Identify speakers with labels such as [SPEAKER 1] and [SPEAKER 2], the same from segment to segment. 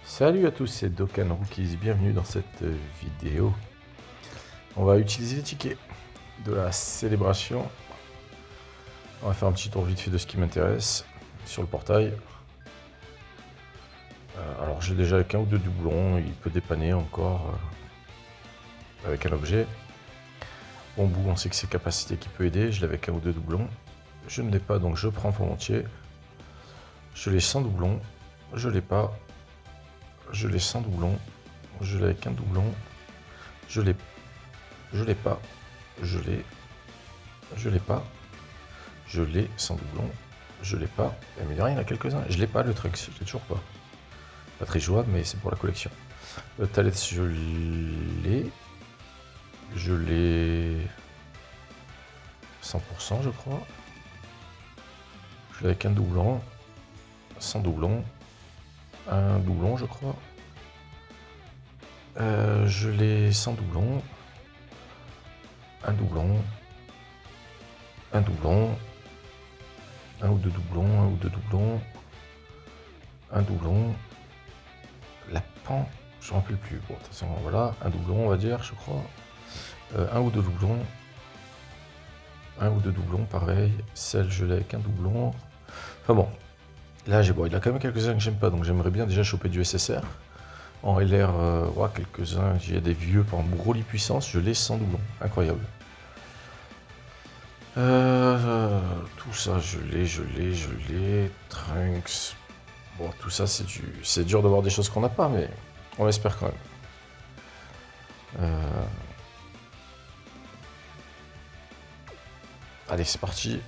[SPEAKER 1] Salut à tous, c'est Dokkan Rookies, bienvenue dans cette vidéo. On va utiliser les tickets de la célébration. On va faire un petit tour vite fait de ce qui m'intéresse sur le portail. Alors j'ai déjà qu'un ou deux doublons, il peut dépanner encore avec un objet. Bombou, on sait que c'est capacité qui peut aider, je l'ai avec un ou deux doublons. Je ne l'ai pas donc je prends volontiers. Je l'ai sans doublon, je l'ai pas. Je l'ai sans doublon, je l'ai avec un doublon. Je l'ai pas, je l'ai pas, je l'ai sans doublon, je l'ai pas, et mais il y en a quelques-uns, je l'ai pas le Trunks, je l'ai toujours pas. Pas très jouable, mais c'est pour la collection. Le Talets, je l'ai 100% je crois. Je l'ai avec un doublon, sans doublon, un doublon je crois. Je l'ai sans doublon, un doublon, un doublon, un ou deux doublons, un ou deux doublons, un doublon, la pan, je ne me rappelle plus. Bon, de toute façon, voilà, un doublon, on va dire, je crois. Un ou deux doublons. Un ou deux doublons, pareil. Celle, je l'ai avec un doublon. Enfin bon, là, bon, il y a quand même quelques-uns que j'aime pas, donc j'aimerais bien déjà choper du SSR. En LR, ouais, quelques-uns, j'ai des vieux, par exemple, Broly Puissance, je l'ai sans doublon. Incroyable. Tout ça, je l'ai. Trunks. Bon, tout ça, c'est dur d'avoir des choses qu'on n'a pas, mais on espère quand même. Allez, c'est parti.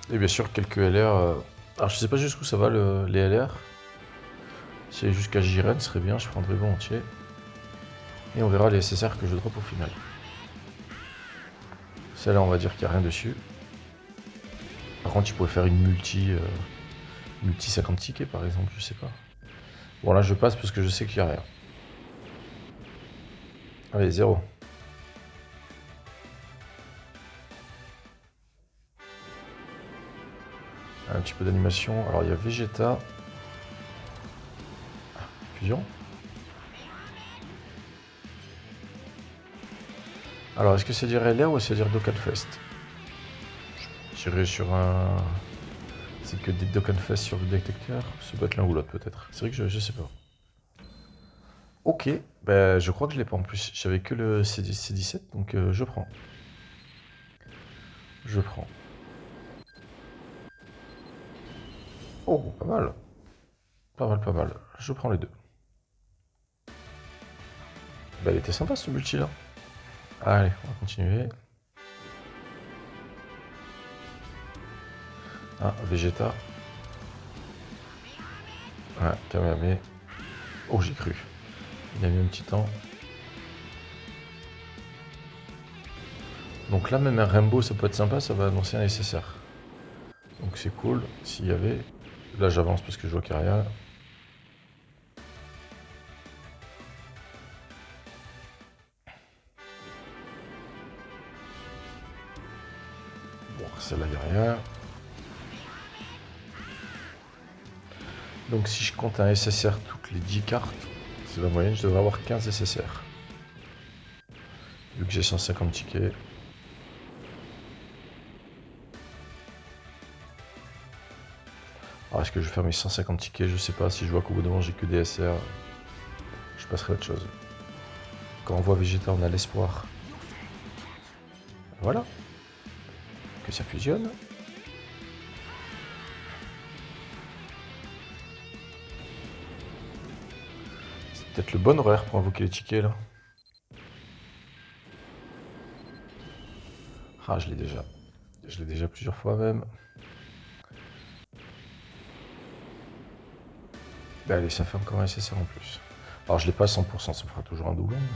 [SPEAKER 1] Et bien sûr, quelques LR. Alors, je sais pas jusqu'où ça va les LR. Si c'est jusqu'à Jiren, ce serait bien, je prendrais volontiers. Et on verra les SSR que je drop au final. Celle-là, on va dire qu'il n'y a rien dessus. Par contre, tu pourrais faire une multi 50 tickets, par exemple, je sais pas. Bon, là, je passe parce que je sais qu'il n'y a rien. Allez, 0. Un petit peu d'animation. Alors, il y a Vegeta. Fusion. Alors, est-ce que c'est dire LR ou c'est dire Dokkan Fest? J'irai sur un... C'est que des Dokkan Fest sur le détecteur. Ça peut être l'un ou l'autre, peut-être. C'est vrai que je sais pas. Ok, ben, je crois que je l'ai pas en plus. J'avais que le C17, donc je prends. Je prends. Oh, pas mal. Pas mal, pas mal. Je prends les deux. Bah, il était sympa ce multi là. Allez, on va continuer. Ah, Vegeta. Ouais, Kamehame. Oh, j'ai cru. Il a mis un petit temps. Donc là, même un Rainbow, ça peut être sympa, ça va annoncer un SSR. Donc c'est cool, s'il y avait... Là, j'avance parce que je vois qu'il n'y a rien. Bon, celle-là, il n'y a rien. Donc si je compte un SSR toutes les 10 cartes, c'est la moyenne, je devrais avoir 15 SSR. Vu que j'ai 150 tickets. Alors est-ce que je vais faire mes 150 tickets? Je sais pas, si je vois qu'au bout d'un moment j'ai que des SR, je passerai à autre chose. Quand on voit Vegeta, on a l'espoir. Voilà. Que ça fusionne. C'est peut-être le bon horaire pour invoquer les tickets là. Ah, je l'ai déjà. Je l'ai déjà plusieurs fois même. Bah, allez, ça fait encore un SSR en plus. Alors je l'ai pas à 100%, ça me fera toujours un doublon. Mais...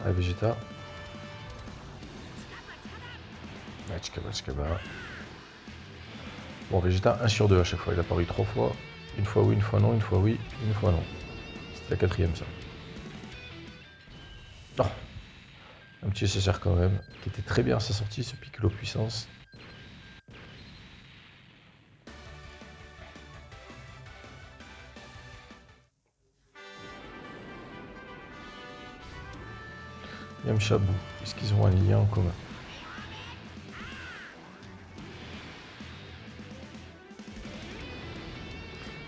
[SPEAKER 1] Allez, Vegeta. Ouais, Chikaba. Bon, Vegeta, 1 sur 2 à chaque fois. Il a paru 3 fois. Une fois oui, une fois non, une fois oui, une fois non. C'était la quatrième, ça. Oh, un petit SSR quand même, qui était très bien à sa sortie, ce Piccolo puissance. Yamcha-Buu. Est-ce qu'ils ont un lien en commun?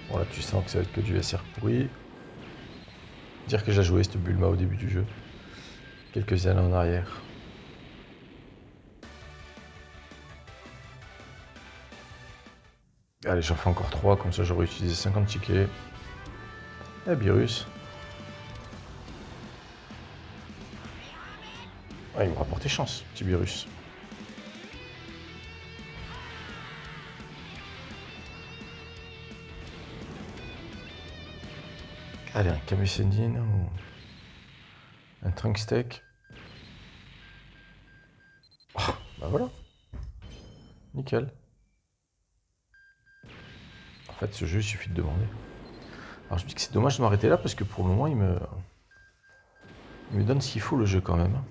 [SPEAKER 1] Bon là tu sens que ça va être que du SR pourri. Dire que j'ai joué cette Bulma au début du jeu. Quelques années en arrière. Allez, j'en fais encore 3, comme ça j'aurais utilisé 50 tickets. Eh, Beerus. Ah, il me rapportait chance, petit Beerus. Allez, un Kamisendin ou un Trunk Steak. Oh, bah voilà. Nickel. En fait, ce jeu, il suffit de demander. Alors, je me dis que c'est dommage de m'arrêter là parce que pour le moment, il me donne ce qu'il faut le jeu quand même.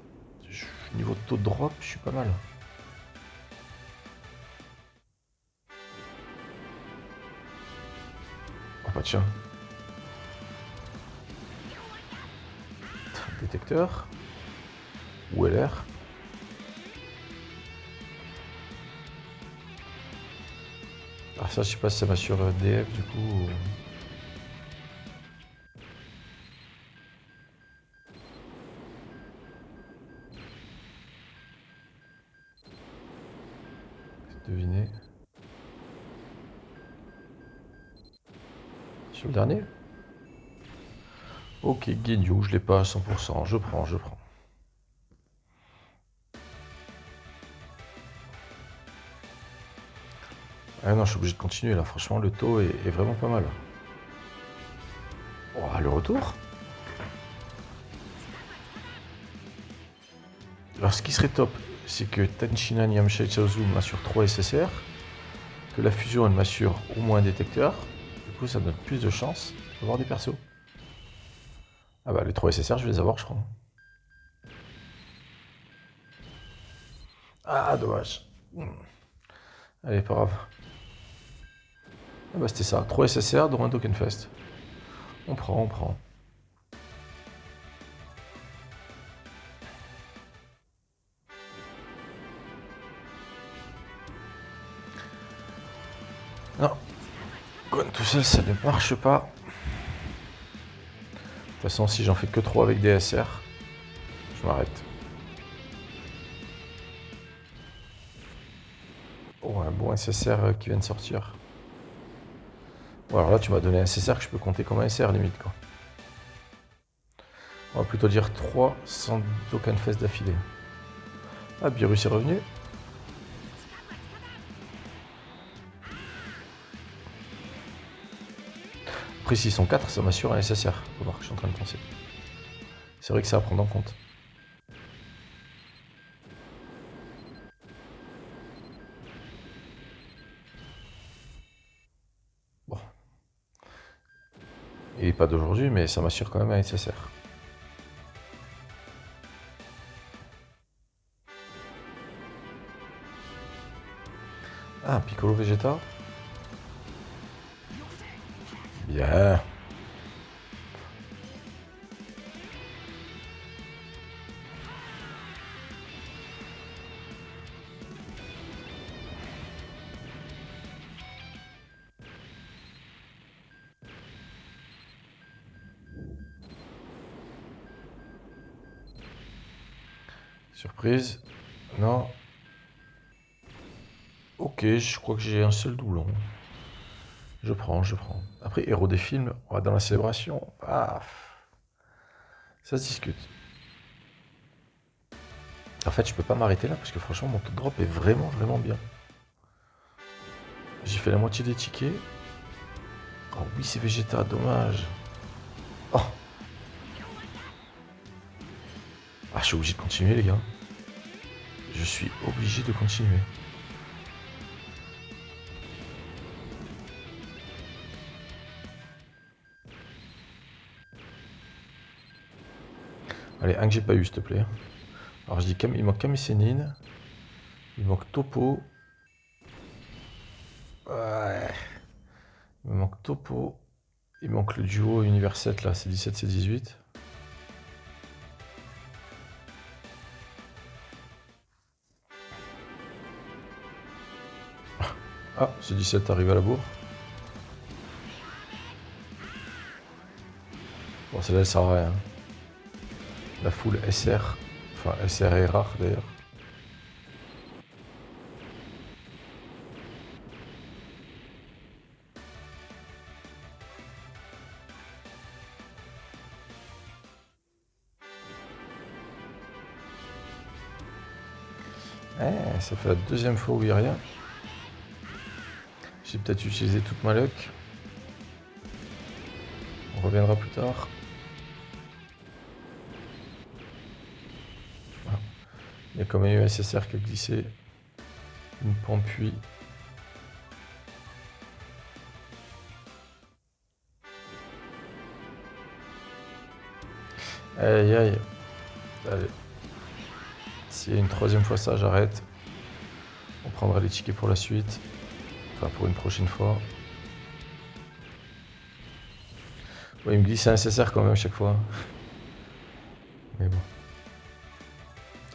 [SPEAKER 1] Niveau de taux de drop, je suis pas mal. Oh bah tiens. Détecteur. Ou LR. Alors ça, je sais pas si ça va sur DF du coup. Devinez. Sur le dernier. Ok, Genyu, je l'ai pas à 100%. Je prends, je prends. Ah non, je suis obligé de continuer là. Franchement, le taux est vraiment pas mal. Oh, le retour. Alors, ce qui serait top, c'est que Tenshinhan Yamcha et Chaozu m'assurent 3 SSR, que la fusion elle m'assure au moins un détecteur. Du coup, ça me donne plus de chances d'avoir des persos. Ah bah, les 3 SSR, je vais les avoir, je crois. Ah, dommage. Allez, pas grave. Ah bah, c'était ça. 3 SSR, dont un Token Fest. On prend, on prend. Non. Gon tout seul, ça ne marche pas. De toute façon, si j'en fais que 3 avec des SR, je m'arrête. Oh, un bon SSR qui vient de sortir. Bon, alors là, tu m'as donné un SSR que je peux compter comme un SR limite, quoi. On va plutôt dire 3 sans Token Fest d'affilée. Ah, Beerus est revenu. Après, s'ils sont 4, ça m'assure un SSR. Faut voir que je suis en train de penser. C'est vrai que ça à prendre en compte. Bon. Il n'est pas d'aujourd'hui, mais ça m'assure quand même un SSR. Ah, Piccolo Vegeta. Bien. Surprise. Non. Ok, je crois que j'ai un seul doublon. Je prends, je prends. Après, héros des films, on va dans la célébration. Ah, ça se discute. En fait, je peux pas m'arrêter là parce que franchement, mon taux de drop est vraiment, vraiment bien. J'ai fait la moitié des tickets. Oh oui, c'est Vegeta, dommage. Oh. Ah, je suis obligé de continuer, les gars. Je suis obligé de continuer. Allez, un que j'ai pas eu, s'il te plaît. Alors, je dis il manque Kami Sennin. Il manque Topo. Ouais. Il me manque Topo. Il manque le duo Univers 7, là. C'est 17, c'est 18. Ah, ce 17 arrive à la bourre. Bon, celle-là, elle sert à rien. La full SR. Enfin, SR est rare d'ailleurs. Eh, ça fait la deuxième fois où il n'y a rien. J'ai peut-être utilisé toute ma luck. On reviendra plus tard. Ah. Il y a quand même eu SSR qui a glissé. Une pente puis. Aïe aïe. Allez. S'il y a une troisième fois ça, j'arrête. On prendra les tickets pour la suite. Enfin, pour une prochaine fois. Ouais, il me glisse un SSR quand même chaque fois. Mais bon.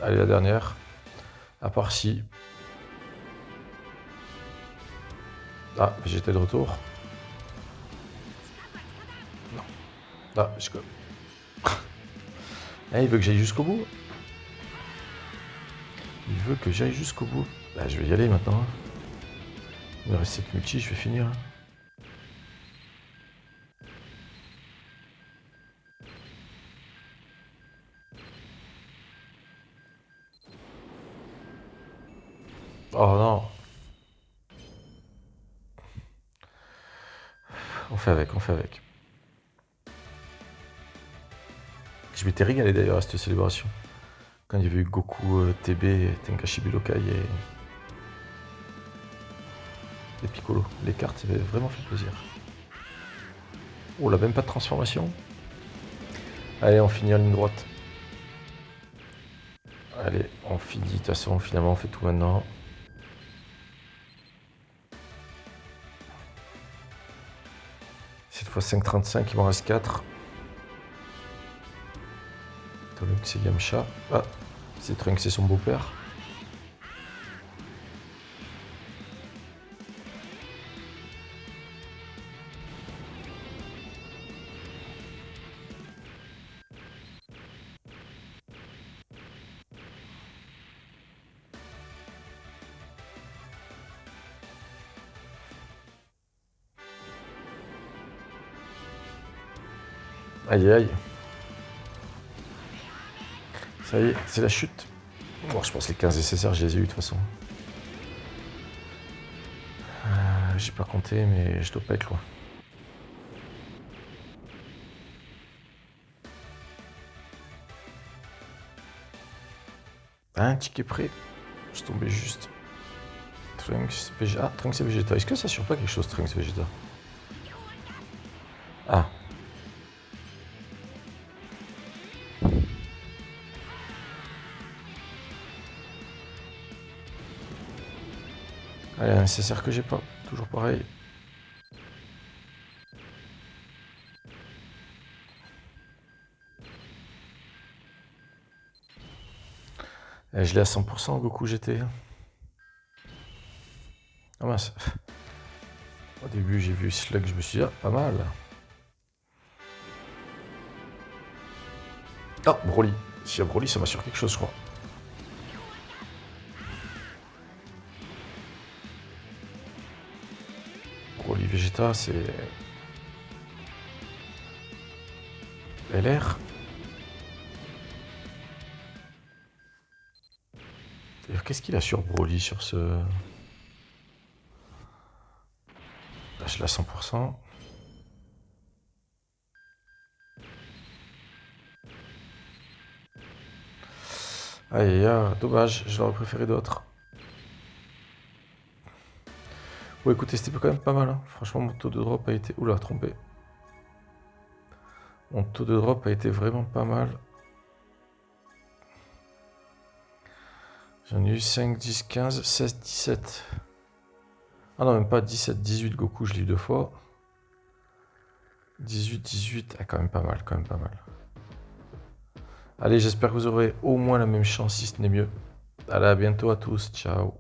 [SPEAKER 1] Allez, la dernière. À part si. Ah, j'étais de retour. Non. Ah, ah, il veut que j'aille jusqu'au bout. Il veut que j'aille jusqu'au bout. Bah, je vais y aller maintenant. Il me reste 7 multi, je vais finir. Oh non. On fait avec, on fait avec. Je m'étais régalé d'ailleurs à cette célébration. Quand il y avait eu Goku, TB, Tenkashi Budokai et Piccolo. Les cartes, ça avait vraiment fait plaisir. Oh, là, même pas de transformation. Allez, on finit en ligne droite. Allez, on finit. De toute façon, finalement, on fait tout maintenant. Cette fois 5,35, il m'en reste 4. Trunks et Yamcha. Ah, c'est Trunks et son beau-père. Aïe aïe. Ça y est, c'est la chute. Bon, je pense que les 15 nécessaires, je les ai eu de toute façon. J'ai pas compté, mais je dois pas être loin. Un ticket près. Je tombais juste. Trunks, Vegeta. Ah, Trunks et Vegeta. Est-ce que ça assure pas quelque chose, Trunks et Vegeta? Ah. Allez, un nécessaire que j'ai pas. Toujours pareil. Et je l'ai à 100% Goku GT. Ah mince. Au début, j'ai vu Slug, je me suis dit, ah, pas mal. Ah, Broly. S'il y a Broly, ça m'assure quelque chose, je crois. Broly Vegeta, c'est... LR. D'ailleurs, qu'est-ce qu'il a sur Broly, sur ce... Là, je l'ai à 100%. Aïe, aïe, dommage, je l'aurais préféré d'autres. Bon, écoutez, c'était quand même pas mal. Hein. Franchement, mon taux de drop a été... Oula, trompé. Mon taux de drop a été vraiment pas mal. J'en ai eu 5, 10, 15, 16, 17. Ah non, même pas 17, 18 Goku, je l'ai eu 2 fois. 18, 18, ah, quand même pas mal, quand même pas mal. Allez, j'espère que vous aurez au moins la même chance, si ce n'est mieux. Allez, à bientôt à tous, ciao.